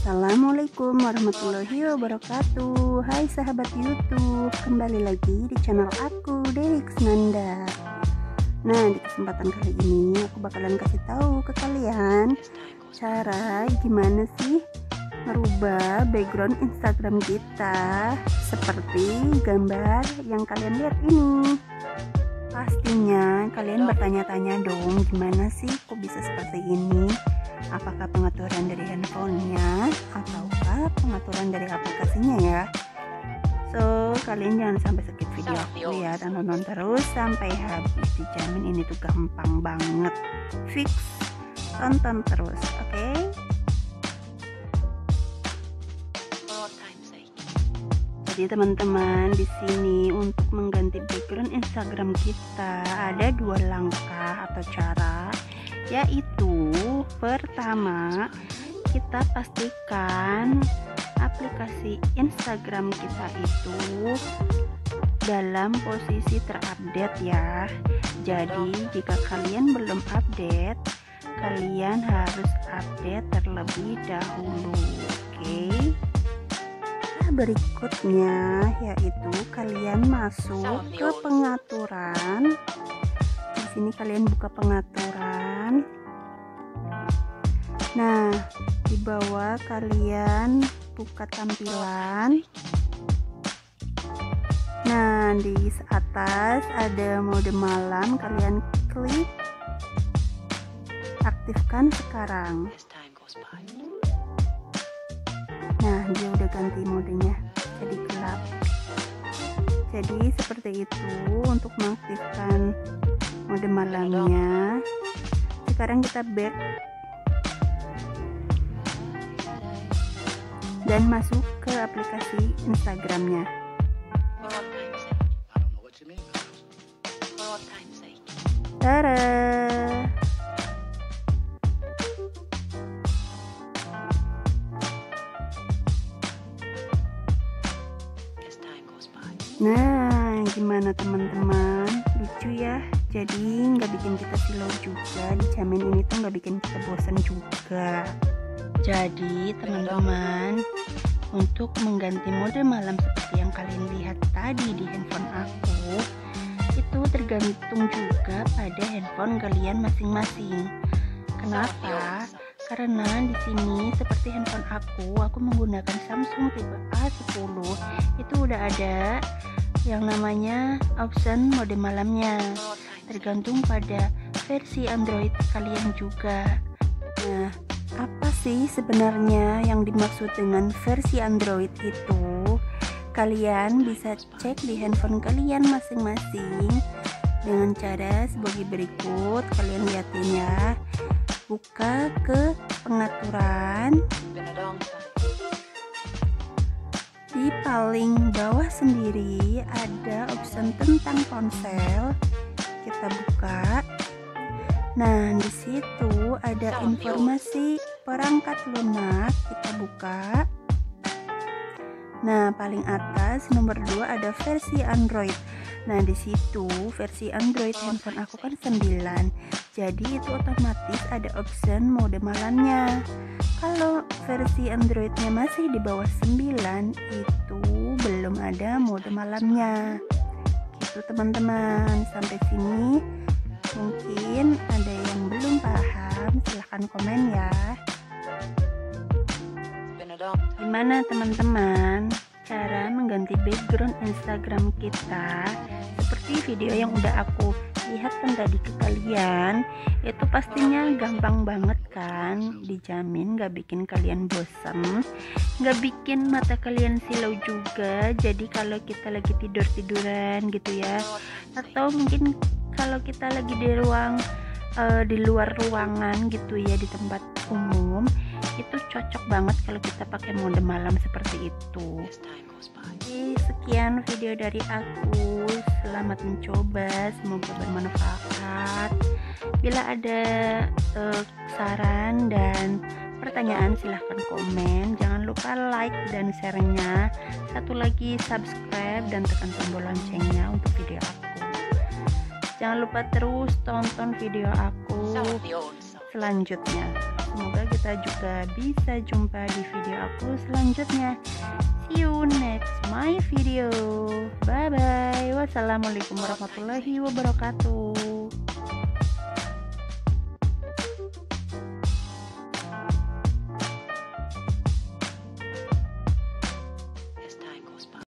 Assalamualaikum warahmatullahi wabarakatuh. Hai sahabat YouTube, kembali lagi di channel aku, Dewi Nanda. Nah, di kesempatan kali ini aku bakalan kasih tahu ke kalian cara gimana sih merubah background Instagram kita seperti gambar yang kalian lihat ini. Pastinya kalian bertanya-tanya dong, gimana sih kok bisa seperti ini? Apakah pengaturan dari handphonenya ataukah pengaturan dari aplikasinya ya? So, kalian jangan sampai skip video aku ya, dan nonton terus sampai habis. Dijamin ini tuh gampang banget, fix, tonton terus, oke? Jadi teman-teman, di sini untuk mengganti background Instagram kita ada 2 langkah atau cara, yaitu pertama, kita pastikan aplikasi Instagram kita itu dalam posisi terupdate ya. Jadi jika kalian belum update, kalian harus update terlebih dahulu, oke? Berikutnya yaitu kalian masuk ke pengaturan. Di sini kalian buka pengaturan. Nah, di bawah kalian buka tampilan. Nah, di atas ada mode malam, kalian klik aktifkan sekarang. Nah, dia udah ganti modenya jadi gelap. Jadi seperti itu untuk mengaktifkan mode malamnya. Sekarang kita back dan masuk ke aplikasi Instagramnya. Tada! Nah, gimana teman-teman? Lucu ya? Jadi nggak bikin kita silau juga. Dijamin ini tuh nggak bikin kita bosan juga. Jadi teman-teman, untuk mengganti mode malam seperti yang kalian lihat tadi di handphone aku, itu tergantung juga pada handphone kalian masing-masing. Kenapa? Karena di sini seperti handphone aku menggunakan Samsung tipe A10, itu udah ada yang namanya option mode malamnya. Tergantung pada versi Android kalian juga. Nah, apa sih sebenarnya yang dimaksud dengan versi Android itu? Kalian bisa cek di handphone kalian masing-masing dengan cara sebagai berikut. Kalian lihatin ya. Buka ke pengaturan. Di paling bawah sendiri ada option tentang ponsel. Kita buka. Nah, di situ ada informasi perangkat lunak. Kita buka. Nah, paling atas nomor 2 ada versi Android. Nah, di situ versi Android handphone aku kan 9. Jadi itu otomatis ada option mode malamnya. Kalau versi Androidnya masih di bawah 9, itu belum ada mode malamnya. Gitu teman-teman. Sampai sini mungkin ada yang belum paham, silahkan komen ya. Gimana teman-teman cara mengganti background Instagram kita? Seperti video yang udah aku lihatkan tadi ke kalian, itu pastinya gampang banget kan? Dijamin gak bikin kalian bosan, gak bikin mata kalian silau juga. Jadi kalau kita lagi tidur-tiduran gitu ya, atau mungkin kalau kita lagi di di luar ruangan gitu ya, di tempat umum, itu cocok banget kalau kita pakai mode malam seperti itu. Oke, sekian video dari aku. Selamat mencoba, semoga bermanfaat. Bila ada saran dan pertanyaan silahkan komen. Jangan lupa like dan share-nya. Satu lagi subscribe dan tekan tombol loncengnya untuk video aku. Jangan lupa terus tonton video aku selanjutnya. Semoga kita juga bisa jumpa di video aku selanjutnya. See you next my video. Bye bye. Wassalamualaikum warahmatullahi wabarakatuh.